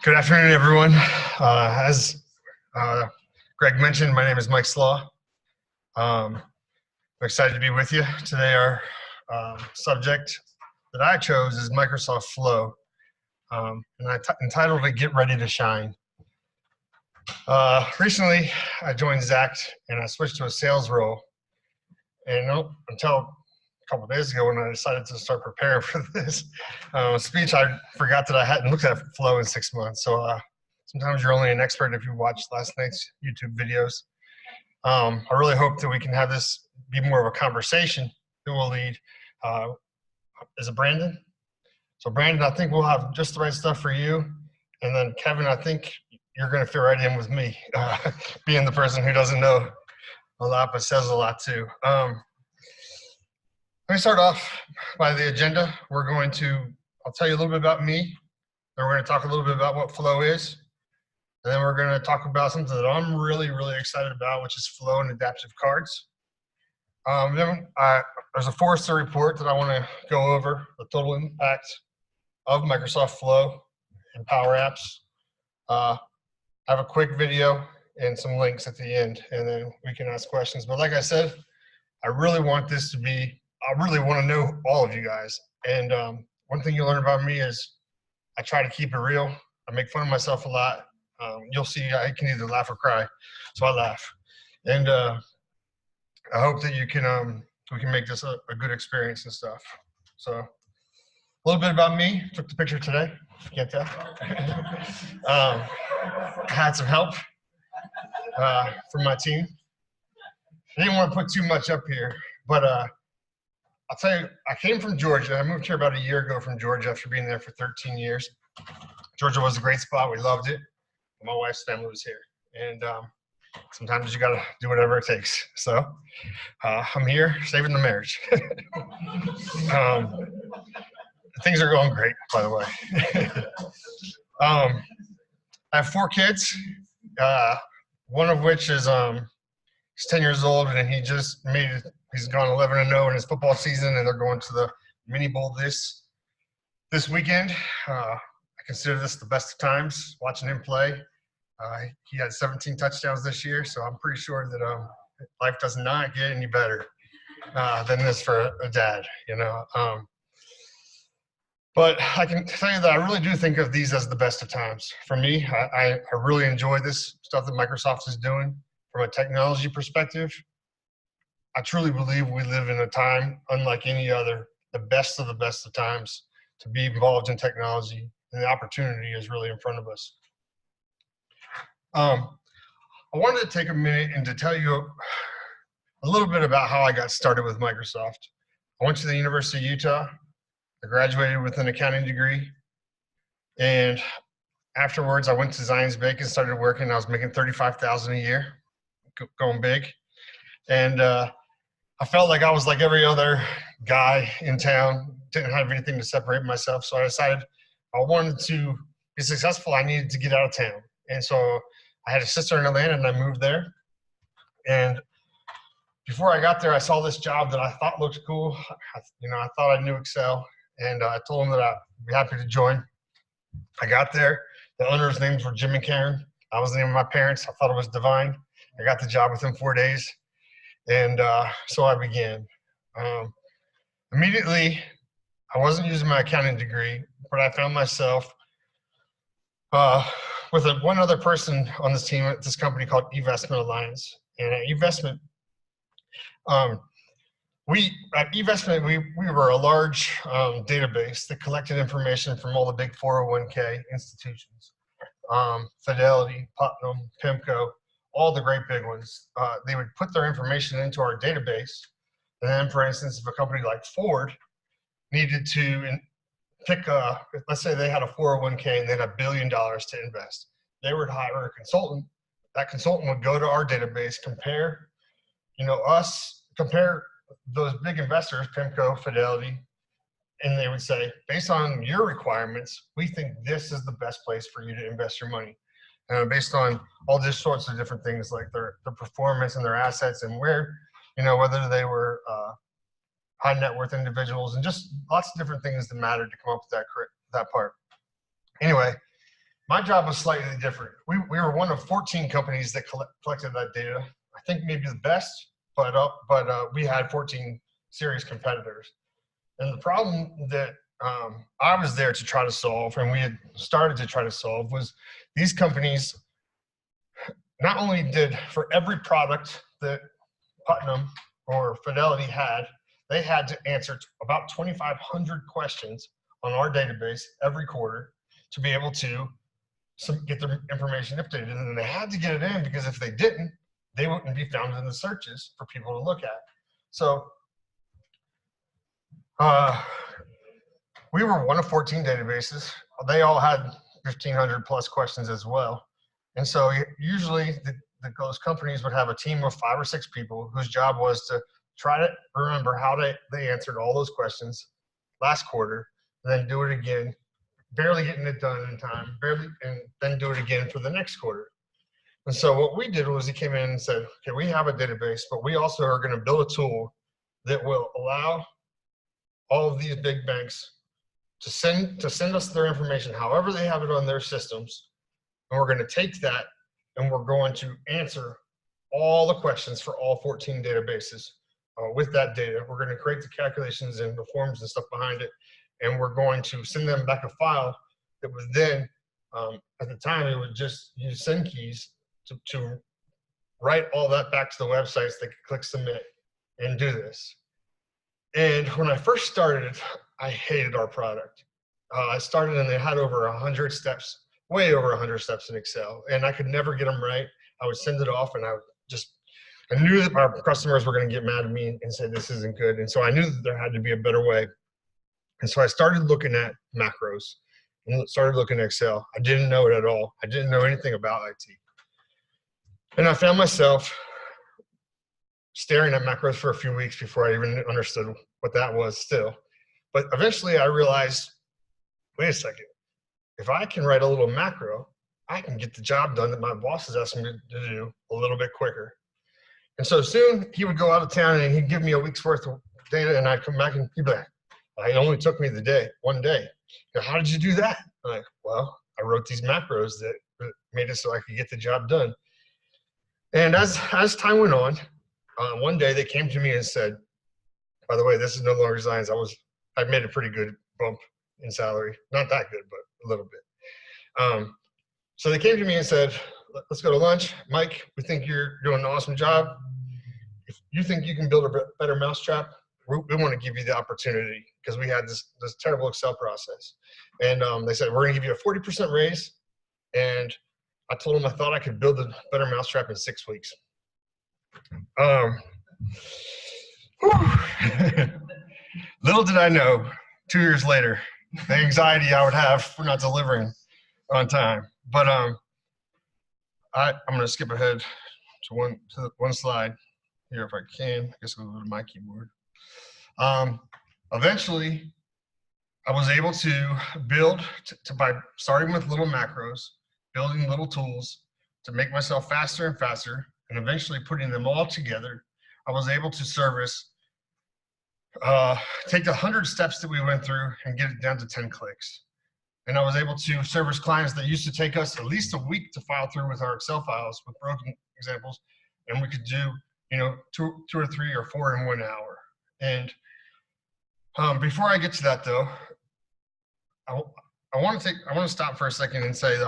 Good afternoon, everyone. As Greg mentioned, my name is Mike Slaw. I'm excited to be with you today. Our subject that I chose is Microsoft Flow, and I entitled it "Get Ready to Shine." Recently, I joined ZAACT and I switched to a sales role. And until a couple of days ago, when I decided to start preparing for this speech, I forgot that I hadn't looked at Flow in 6 months. So sometimes you're only an expert if you watched last night's YouTube videos. I really hope that we can have this be more of a conversation that will lead. Is it Brandon? So Brandon, I think we'll have just the right stuff for you. And then Kevin, I think you're going to fit right in with me, being the person who doesn't know a lot but says a lot too. Let me start off by the agenda. I'll tell you a little bit about me, then we're going to talk a little bit about what Flow is, and then we're going to talk about something that I'm really, really excited about, which is Flow and adaptive cards. Then there's a Forrester report that I want to go over, the total impact of Microsoft Flow and Power Apps. I have a quick video and some links at the end, and then we can ask questions. But like I said, I really want to know all of you guys. And one thing you'll learn about me is I try to keep it real. I make fun of myself a lot. You'll see I can either laugh or cry, so I laugh. And I hope that we can make this a good experience and stuff. So a little bit about me. Took the picture today. Can't tell. I had some help from my team. I didn't want to put too much up here, but I'll tell you, I came from Georgia. I moved here about a year ago from Georgia after being there for 13 years. Georgia was a great spot. We loved it. My wife's family was here. And sometimes you got to do whatever it takes. So I'm here saving the marriage. Things are going great, by the way. I have 4 kids, one of which is he's 10 years old, and he's gone 11-0 in his football season, and they're going to the mini bowl this weekend. I consider this the best of times watching him play. He had 17 touchdowns this year, so I'm pretty sure that life does not get any better than this for a dad, you know. But I can tell you that I really do think of these as the best of times. For me, I really enjoy this stuff that Microsoft is doing from a technology perspective. I truly believe we live in a time unlike any other, the best of times to be involved in technology, and the opportunity is really in front of us. I wanted to take a minute and to tell you a little bit about how I got started with Microsoft. I went to the University of Utah. I graduated with an accounting degree, and afterwards I went to Zions Bank and started working. I was making $35,000 a year, going big, and I felt like I was like every other guy in town, didn't have anything to separate myself. So I decided I wanted to be successful, I needed to get out of town. And so I had a sister in Atlanta, and I moved there. And before I got there, I saw this job that I thought looked cool. I thought I knew Excel, and I told them that I'd be happy to join. I got there. The owners' names were Jim and Karen. I was the name of my parents. I thought it was divine. I got the job within 4 days. And so I began. Immediately, I wasn't using my accounting degree, but I found myself with one other person on this team at this company called eVestment Alliance. And at eVestment, we were a large database that collected information from all the big 401k institutions, Fidelity, Putnam, PIMCO, all the great big ones. They would put their information into our database, and then, for instance, if a company like Ford needed to pick let's say they had a 401k and they had $1 billion to invest, they would hire a consultant. That consultant would go to our database, compare those big investors, PIMCO, Fidelity, and they would say, based on your requirements, we think this is the best place for you to invest your money. Based on all these sorts of different things like their performance and their assets, and whether they were high net worth individuals, and just lots of different things that mattered to come up with that part. Anyway, My job was slightly different. We were one of 14 companies that collected that data. I think maybe the best, but we had 14 serious competitors. And the problem that I was there to try to solve, and we had started to try to solve, was these companies not only did, for every product that Putnam or Fidelity had, they had to answer about 2,500 questions on our database every quarter to be able to get the information updated. And then they had to get it in, because if they didn't, they wouldn't be found in the searches for people to look at. So we were one of 14 databases. They all had 1,500 plus questions as well. And so usually those companies would have a team of 5 or 6 people whose job was to try to remember how they answered all those questions last quarter, and then do it again, barely getting it done in time, and then do it again for the next quarter. And so what we did was, he came in and said, okay, we have a database, but we also are going to build a tool that will allow all of these big banks to send us their information however they have it on their systems. And we're going to take that and we're going to answer all the questions for all 14 databases with that data. We're going to create the calculations and the forms and stuff behind it. And we're going to send them back a file that was then, at the time, it would just use send keys to write all that back to the websites. They could click submit and do this. And when I first started, I hated our product. I started and they had over 100 steps, way over 100 steps in Excel, and I could never get them right. I would send it off, and I knew that our customers were going to get mad at me and say this isn't good. And so I knew that there had to be a better way. And so I started looking at macros and started looking at Excel. I didn't know it at all. I didn't know anything about IT. And I found myself staring at macros for a few weeks before I even understood what that was still. But eventually I realized, wait a second, if I can write a little macro, I can get the job done that my boss is asking me to do a little bit quicker. And so soon he would go out of town and he'd give me a week's worth of data, and I'd come back and he'd be like, it only took me one day. Now, how did you do that? I'm like, well, I wrote these macros that made it so I could get the job done. And as time went on, one day they came to me and said, by the way, this is no longer Zion's. I made a pretty good bump in salary. Not that good, but a little bit. So they came to me and said, let's go to lunch. Mike, we think you're doing an awesome job. If you think you can build a better mousetrap, we want to give you the opportunity, because we had this terrible Excel process. And they said, we're going to give you a 40% raise. And I told them I thought I could build a better mousetrap in 6 weeks. Little did I know, 2 years later, the anxiety I would have for not delivering on time. But I'm going to skip ahead to one slide here if I can. I guess I'll go to my keyboard. Eventually, I was able to build by starting with little macros, building little tools to make myself faster and faster, and eventually putting them all together. I was able to service, take the 100 steps that we went through and get it down to 10 clicks. And I was able to service clients that used to take us at least a week to file through with our Excel files with broken examples, and we could do, two or 3 or 4 in 1 hour. And before I get to that, though, I want to stop for a second and say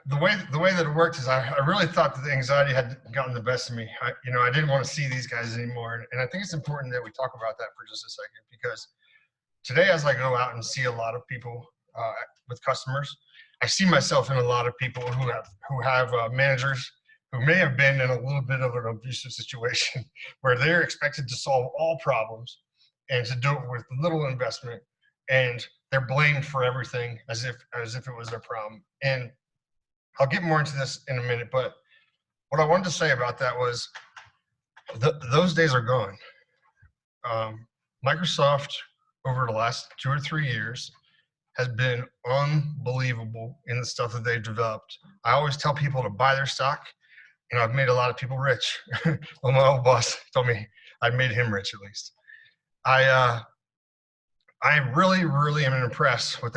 the way that it worked is I really thought that the anxiety had gotten the best of me. I didn't want to see these guys anymore, and I think it's important that we talk about that for just a second, because today, as I go out and see a lot of people with customers, I see myself in a lot of people who have managers who may have been in a little bit of an abusive situation where they're expected to solve all problems and to do it with little investment, and they're blamed for everything as if it was their problem. And I'll get more into this in a minute, but what I wanted to say about that was those days are gone. Microsoft, over the last 2 or 3 years, has been unbelievable in the stuff that they've developed. I always tell people to buy their stock, and I've made a lot of people rich. Well, my old boss told me I'd made him rich, at least. I really, really am impressed with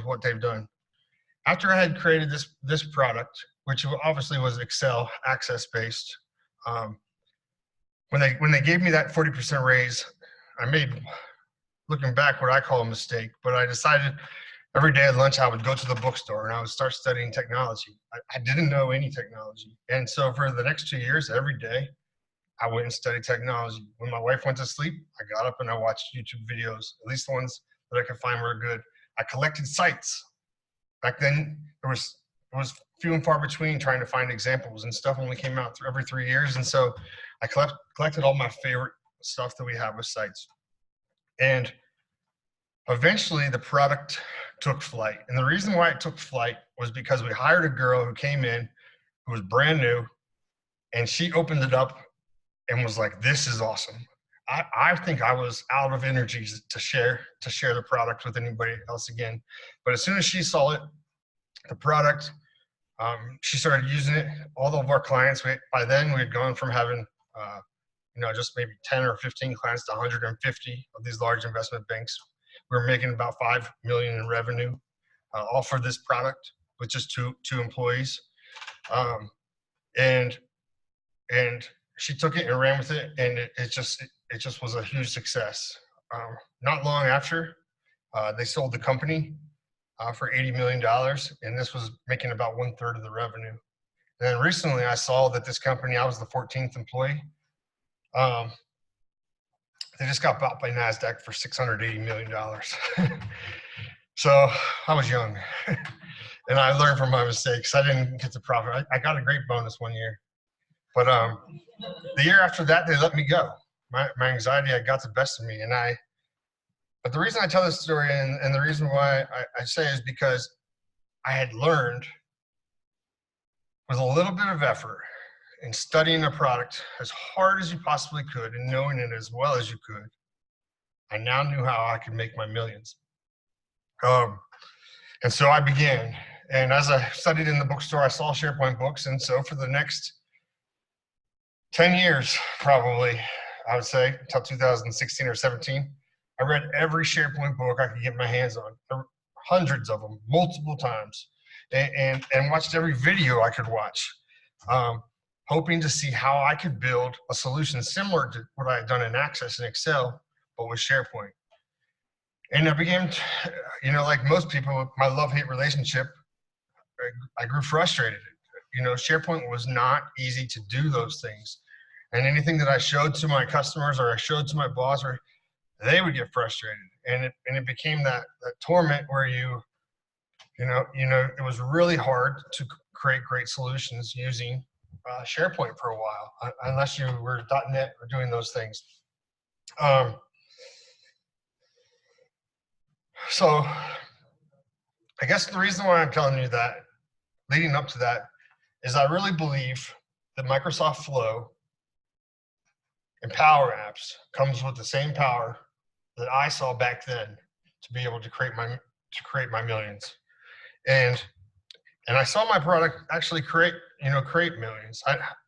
what they've done. After I had created this product, which obviously was Excel access based, when they gave me that 40% raise, I made, looking back, what I call a mistake. But I decided every day at lunch I would go to the bookstore and I would start studying technology. I didn't know any technology, and so for the next 2 years, every day I went and studied technology. When my wife went to sleep, I got up and I watched YouTube videos, at least the ones that I could find were good. I collected sites. Back then, it was few and far between trying to find examples, and stuff only came out every 3 years. And so I collected all my favorite stuff that we have with sites. And eventually the product took flight. And the reason why it took flight was because we hired a girl who came in, who was brand new, and she opened it up and was like, "This is awesome." I think I was out of energy to share the product with anybody else again. But as soon as she saw it, the product, she started using it. All of our clients, by then we had gone from having just maybe 10 or 15 clients to 150 of these large investment banks. We were making about $5 million in revenue, all for this product with just two employees. And she took it and ran with it, and it just was a huge success. Not long after, they sold the company for $80 million, and this was making about 1/3 of the revenue. And then recently I saw that this company, I was the 14th employee, they just got bought by NASDAQ for $680 million. So I was young, and I learned from my mistakes. I didn't get the profit. I got a great bonus one year, but the year after that, they let me go. My anxiety had got the best of me, but the reason I tell this story, and the reason why I say is because I had learned with a little bit of effort in studying a product as hard as you possibly could and knowing it as well as you could, I now knew how I could make my millions. And so I began. And as I studied in the bookstore, I saw SharePoint books. And so for the next 10 years, probably, I would say, until 2016 or 17, I read every SharePoint book I could get my hands on, hundreds of them, multiple times, and watched every video I could watch, hoping to see how I could build a solution similar to what I had done in Access and Excel, but with SharePoint. And I began, like most people, my love-hate relationship, I grew frustrated. SharePoint was not easy to do those things. And anything that I showed to my customers or I showed to my boss, or they would get frustrated. And it became that torment where it was really hard to create great solutions using SharePoint for a while, unless you were .NET or doing those things. So I guess the reason why I'm telling you that, leading up to that, is I really believe that Microsoft Flow and Power Apps comes with the same power that I saw back then to be able to create my millions. And I saw my product actually create millions.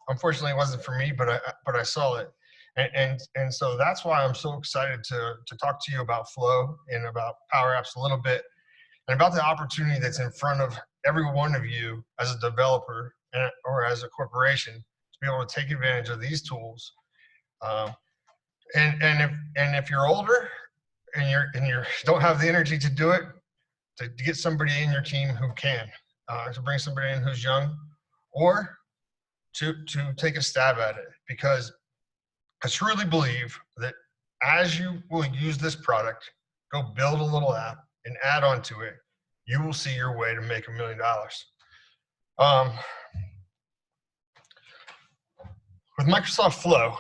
Unfortunately, it wasn't for me, but I saw it. And so that's why I'm so excited to talk to you about Flow and about Power Apps a little bit, and about the opportunity that's in front of every one of you as a developer or as a corporation to be able to take advantage of these tools. And if you're older and you don't have the energy to do it, to get somebody in your team who can, to bring somebody in who's young, or to take a stab at it, because I truly believe that as you will use this product, go build a little app and add on to it, you will see your way to make $1 million. With Microsoft Flow,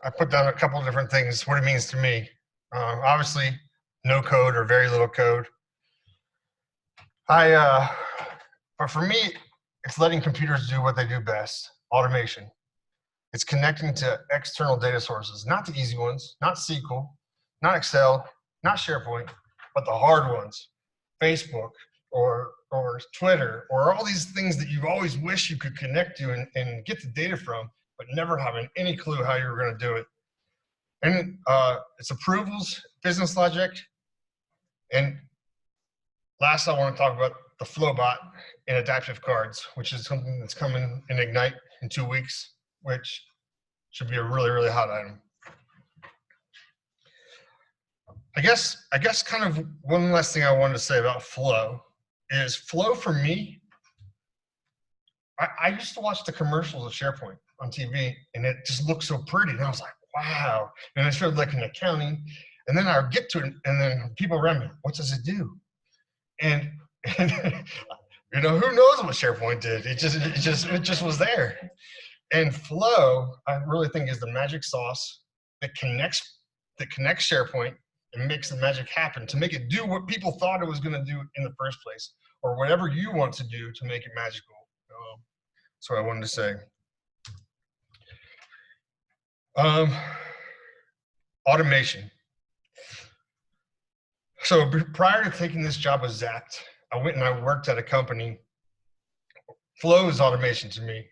I put down a couple of different things, what it means to me. Obviously, no code or very little code. But for me, it's letting computers do what they do best, automation. It's connecting to external data sources, not the easy ones, not SQL, not Excel, not SharePoint, but the hard ones, Facebook or Twitter, or all these things that you always wish you could connect to and get the data from, but never having any clue how you were going to do it. And it's approvals, business logic, And last, I want to talk about the Flowbot and adaptive cards, which is something that's coming in Ignite in 2 weeks, which should be a really, really hot item. I guess kind of one last thing I wanted to say about Flow is Flow for me, I used to watch the commercials of SharePoint on TV, and it just looked so pretty. And I was like, wow. And I started looking at accounting, and then I would get to it, and then people around me, what does it do? And you know, who knows what SharePoint did? It just was there. And Flow, I really think, is the magic sauce that connects SharePoint and makes the magic happen to make it do what people thought it was going to do in the first place, or whatever you want to do to make it magical. That's what I wanted to say. Automation. So prior to taking this job with ZAACT, I went and I worked at a company. Flow is automation to me.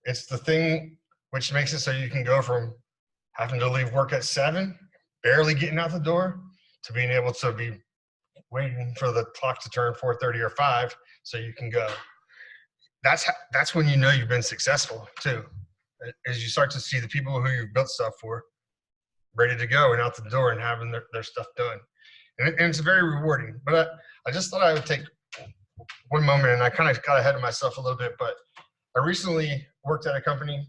It's the thing which makes it so you can go from having to leave work at 7, barely getting out the door, to being able to be waiting for the clock to turn 4:30 or 5 so you can go. That's when you know you've been successful too, as you start to see the people who you've built stuff for ready to go and out the door and having their stuff done. And it's very rewarding. But I just thought I would take one moment, and I kind of got ahead of myself a little bit, but I recently worked at a company.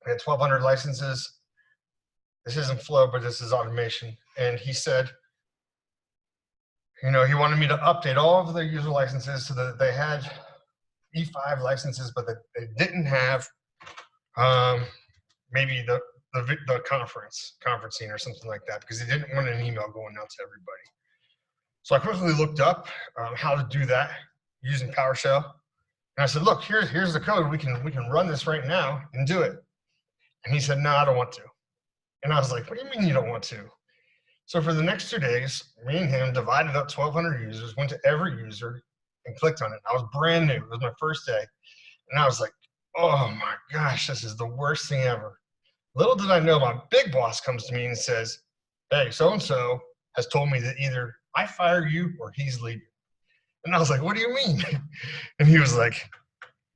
We had 1,200 licenses. This isn't Flow, but this is automation. And he said, you know, he wanted me to update all of their user licenses so that they had E5 licenses, but that they didn't have maybe the conferencing or something like that, because he didn't want an email going out to everybody. So I quickly looked up how to do that using PowerShell. And I said, look, here's the code. We can run this right now and do it. And he said, no, I don't want to. And I was like, what do you mean you don't want to? So for the next 2 days, me and him divided up 1,200 users, went to every user and clicked on it. I was brand new. It was my first day. And I was like, oh my gosh, this is the worst thing ever. Little did I know, my big boss comes to me and says, hey, so-and-so has told me that either I fire you or he's leaving. And I was like, what do you mean? And he was like,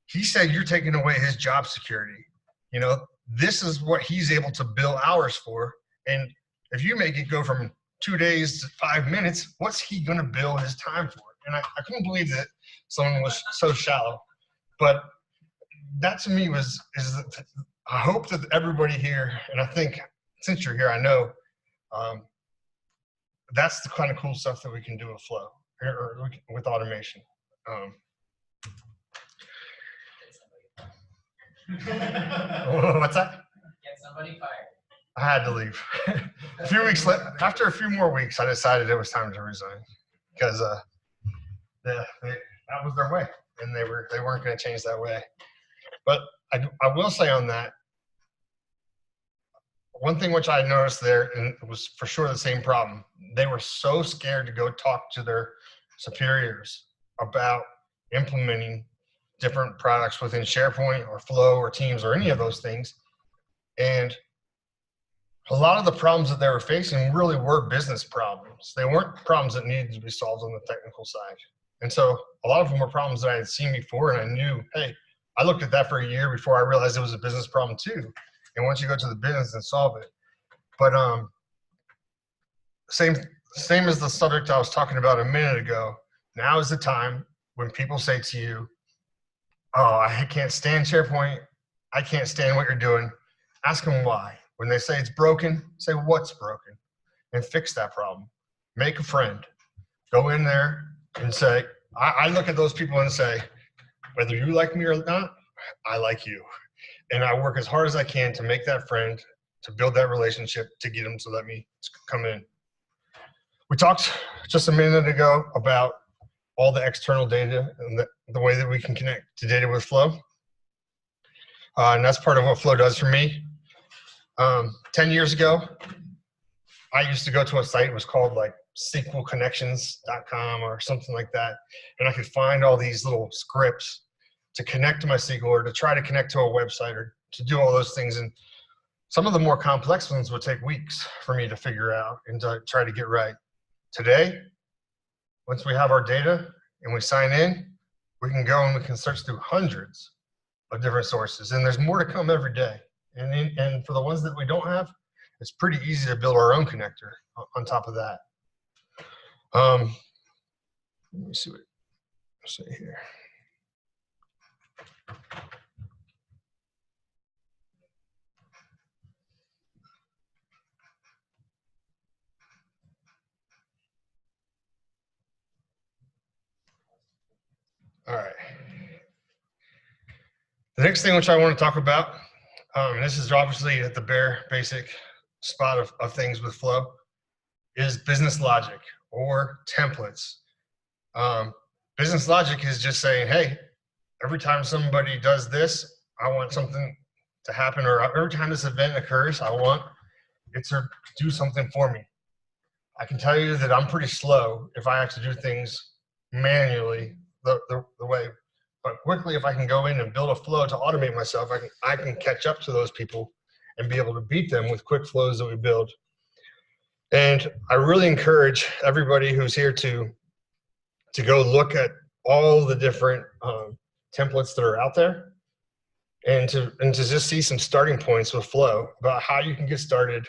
he said you're taking away his job security. You know, this is what he's able to bill hours for. And if you make it go from 2 days to 5 minutes, what's he going to bill his time for? And I couldn't believe that someone was so shallow. But that to me I hope that everybody here, and I think since you're here, I know that's the kind of cool stuff that we can do with Flow or with automation. What's that? Get somebody fired. I had to leave. A few weeks after a few more weeks, I decided it was time to resign because that was their way, and they weren't going to change that way. But I will say on that, one thing which I noticed there, and it was for sure the same problem, they were so scared to go talk to their superiors about implementing different products within SharePoint or Flow or Teams or any of those things. And a lot of the problems that they were facing really were business problems. They weren't problems that needed to be solved on the technical side. And so a lot of them were problems that I had seen before, and I knew, hey, I looked at that for a year before I realized it was a business problem too. And once you go to the business and solve it. But same as the subject I was talking about a minute ago, now is the time when people say to you, oh, I can't stand SharePoint, I can't stand what you're doing. Ask them why. When they say it's broken, say what's broken and fix that problem. Make a friend. Go in there and say, I look at those people and say, whether you like me or not, I like you. And I work as hard as I can to make that friend, to build that relationship, to get them to let me come in. We talked just a minute ago about all the external data and the way that we can connect to data with Flow. And that's part of what Flow does for me. 10 years ago, I used to go to a site, it was called like SQLconnections.com or something like that. And I could find all these little scripts to connect to my SQL or to try to connect to a website or to do all those things. And some of the more complex ones would take weeks for me to figure out and to try to get right. Today, once we have our data and we sign in, we can go and we can search through hundreds of different sources. And there's more to come every day. And for the ones that we don't have, it's pretty easy to build our own connector on top of that. Let me see what I say here. All right. The next thing which I want to talk about, this is obviously at the bare basic spot of things with Flow, is business logic or templates. Business logic is just saying, hey, every time somebody does this, I want something to happen, or every time this event occurs, I want it to do something for me. I can tell you that I'm pretty slow if I have to do things manually the way, but quickly if I can go in and build a flow to automate myself, I can catch up to those people and be able to beat them with quick flows that we build. And I really encourage everybody who's here to go look at all the different templates that are out there, and to just see some starting points with Flow about how you can get started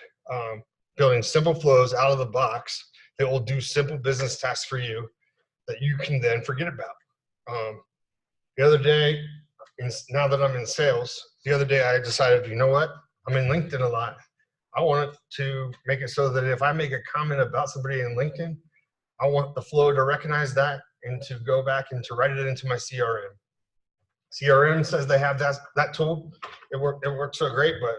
building simple flows out of the box that will do simple business tasks for you that you can then forget about. The other day, now that I'm in sales, the other day I decided, you know what? I'm in LinkedIn a lot. I want to make it so that if I make a comment about somebody in LinkedIn, I want the Flow to recognize that and to go back and to write it into my CRM. CRM says they have that tool. It worked so great, but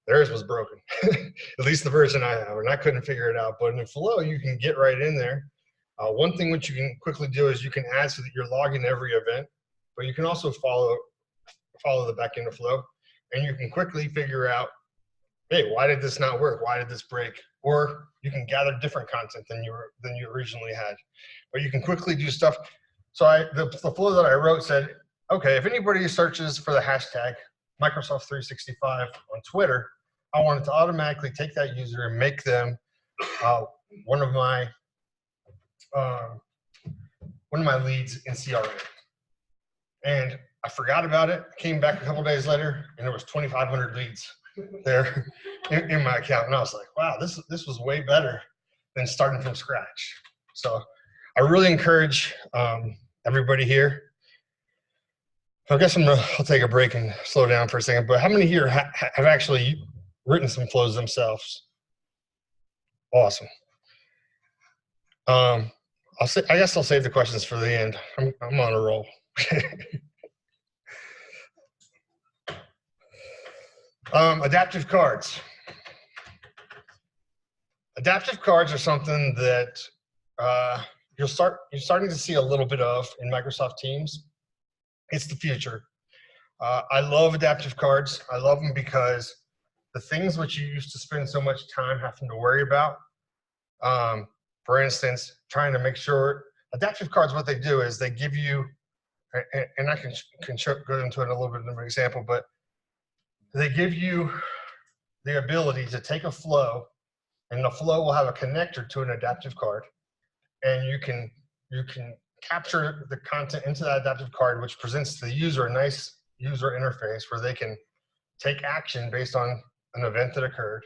theirs was broken. At least the version I have, and I couldn't figure it out. But in Flow, you can get right in there. One thing which you can quickly do is you can add so that you're logging every event, but you can also follow the back end of Flow, and you can quickly figure out, hey, why did this not work? Why did this break? Or you can gather different content than you originally had. But you can quickly do stuff. So the flow that I wrote said, okay, if anybody searches for the hashtag Microsoft 365 on Twitter, I want it to automatically take that user and make them one of my leads in CRM. And I forgot about it, came back a couple days later, and there was 2,500 leads there in my account. And I was like, wow, this was way better than starting from scratch. So I really encourage everybody here. I guess I'll take a break and slow down for a second, but how many here have actually written some flows themselves? Awesome. I guess I'll save the questions for the end. I'm on a roll. Adaptive cards. Adaptive cards are something that you're starting to see a little bit of in Microsoft Teams. It's the future. I love adaptive cards. I love them because the things which you used to spend so much time having to worry about, for instance, trying to make sure, adaptive cards, what they do is they give you, and I can go into it a little bit of an example, but they give you the ability to take a flow, and the flow will have a connector to an adaptive card, and you can capture the content into that adaptive card, which presents to the user a nice user interface where they can take action based on an event that occurred,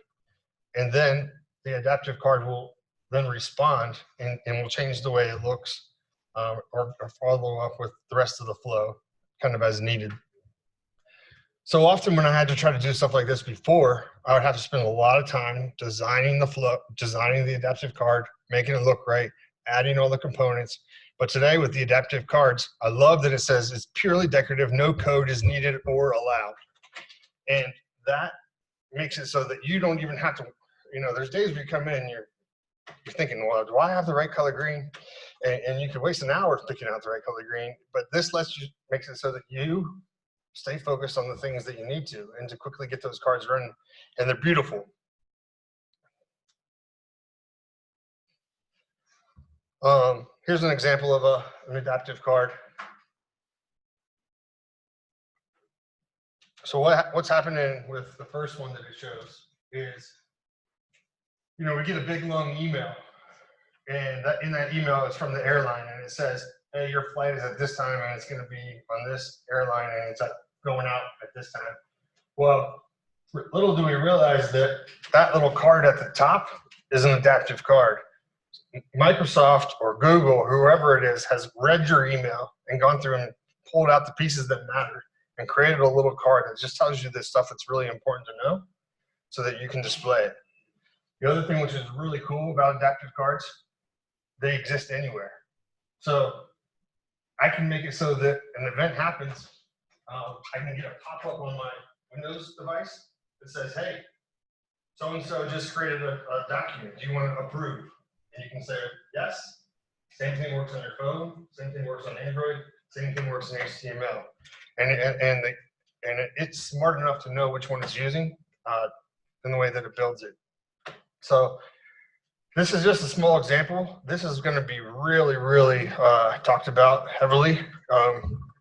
and then the adaptive card will then respond and will change the way it looks, or follow up with the rest of the flow kind of as needed. So often when I had to try to do stuff like this before, I would have to spend a lot of time designing the flow, designing the adaptive card, making it look right, adding all the components. But today with the adaptive cards, I love that it says it's purely decorative, no code is needed or allowed. And that makes it so that you don't even have to, there's days where you come in and you're thinking, well, do I have the right color green? And you could waste an hour picking out the right color green, but this makes it so that you stay focused on the things that you need to, and to quickly get those cards running, and they're beautiful. Here's an example of an adaptive card. So what's happening with the first one that it shows is, we get a big long email, And that, in that email, it's from the airline, and it says, hey, your flight is at this time, and it's going to be on this airline, and it's going out at this time. Well, little do we realize that that little card at the top is an adaptive card. Microsoft or Google, or whoever it is, has read your email and gone through and pulled out the pieces that matter and created a little card that just tells you the stuff that's really important to know so that you can display it. The other thing which is really cool about adaptive cards, they exist anywhere. So I can make it so that an event happens, I can get a pop-up on my Windows device that says, hey, so-and-so just created a document. Do you want to approve? And you can say, yes. Same thing works on your phone. Same thing works on Android. Same thing works in HTML. And it's smart enough to know which one it's using in the way that it builds it. So this is just a small example. This is going to be really, really talked about heavily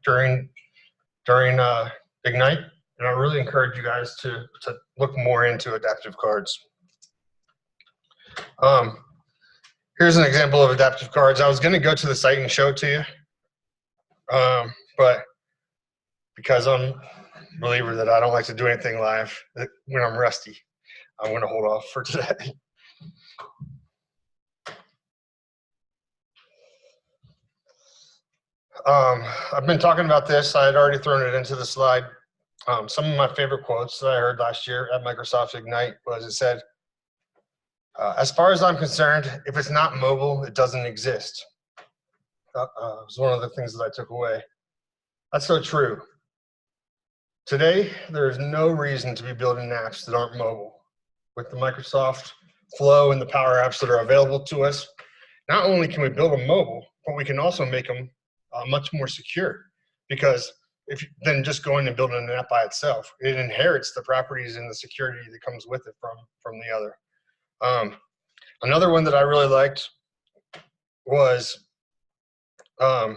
during Ignite. And I really encourage you guys to look more into adaptive cards. Here's an example of adaptive cards. I was going to go to the site and show it to you, but because I'm a believer that I don't like to do anything live when I'm rusty, I'm going to hold off for today. I've been talking about this. I had already thrown it into the slide. Some of my favorite quotes that I heard last year at Microsoft Ignite was, it said, as far as I'm concerned, if it's not mobile, it doesn't exist. It was one of the things that I took away. That's so true. Today, there is no reason to be building apps that aren't mobile. With the Microsoft Flow and the Power Apps that are available to us, not only can we build them mobile, but we can also make them much more secure, because than just going and building an app by itself. It inherits the properties and the security that comes with it from the other. Another one that I really liked was, I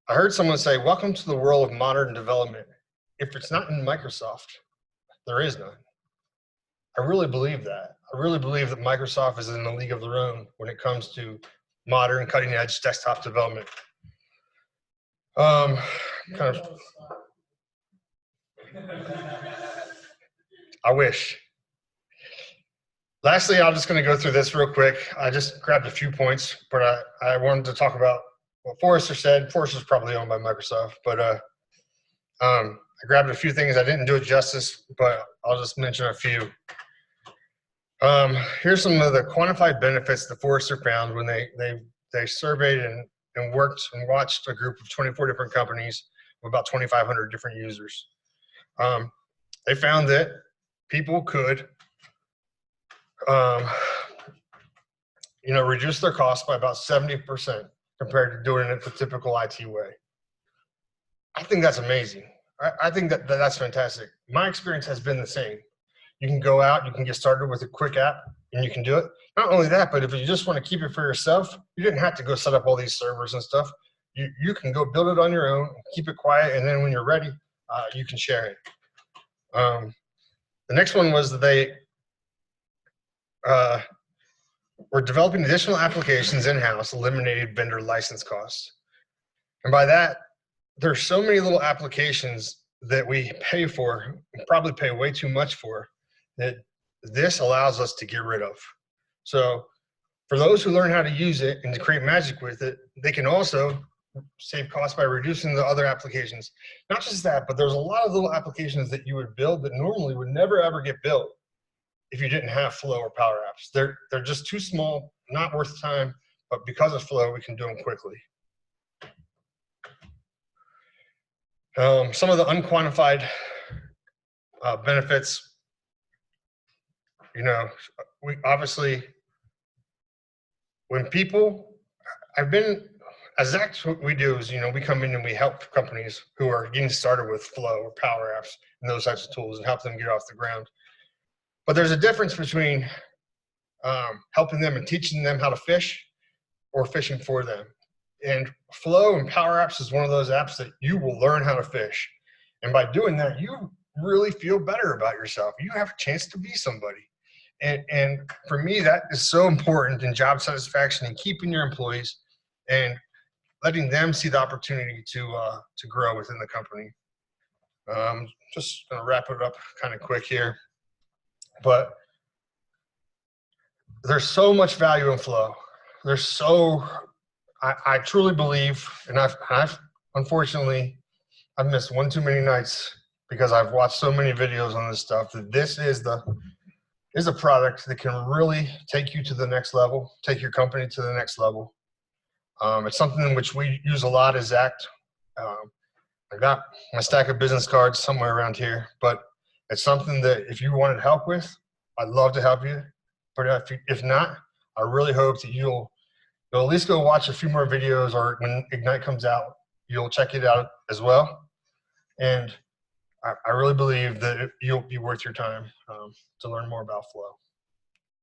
heard someone say, welcome to the world of modern development. If it's not in Microsoft, there is none. I really believe that. I really believe that Microsoft is in a league of their own when it comes to modern, cutting-edge desktop development. Kind of. I wish. Lastly, I'm just going to go through this real quick. I just grabbed a few points, but I wanted to talk about what Forrester said. Forrester's probably owned by Microsoft, but I grabbed a few things. I didn't do it justice, but I'll just mention a few. Here's some of the quantified benefits that Forrester found when they surveyed and worked and watched a group of 24 different companies with about 2,500 different users. They found that people could reduce their costs by about 70% compared to doing it the typical IT way. I think that's amazing. I think that's fantastic. My experience has been the same. You can go out, you can get started with a quick app, and you can do it. Not only that, but if you just want to keep it for yourself, you didn't have to go set up all these servers and stuff. You can go build it on your own, keep it quiet, and then when you're ready, you can share it. The next one was that they were developing additional applications in-house, eliminated vendor license costs. And by that, there's so many little applications that we pay for, and probably pay way too much for, that this allows us to get rid of. So for those who learn how to use it and to create magic with it, they can also save costs by reducing the other applications. Not just that, but there's a lot of little applications that you would build that normally would never ever get built if you didn't have Flow or Power Apps. They're just too small, not worth time, but because of Flow, we can do them quickly. Some of the unquantified benefits, we obviously, when people, as ZAACT, what we do is, we come in and we help companies who are getting started with Flow or Power Apps and those types of tools and help them get off the ground. But there's a difference between helping them and teaching them how to fish or fishing for them. And Flow and Power Apps is one of those apps that you will learn how to fish. And by doing that, you really feel better about yourself. You have a chance to be somebody. And for me, that is so important in job satisfaction and keeping your employees and letting them see the opportunity to grow within the company. Just gonna wrap it up kind of quick here, but there's so much value in flow. I truly believe, and I've unfortunately, I've missed one too many nights because I've watched so many videos on this stuff, that this is a product that can really take you to the next level, take your company to the next level. It's something in which we use a lot as ZAACT. I got my stack of business cards somewhere around here, but it's something that if you wanted help with, I'd love to help you. But if not, I really hope that you'll at least go watch a few more videos, or when Ignite comes out, you'll check it out as well. And I really believe that you'll be worth your time to learn more about Flow.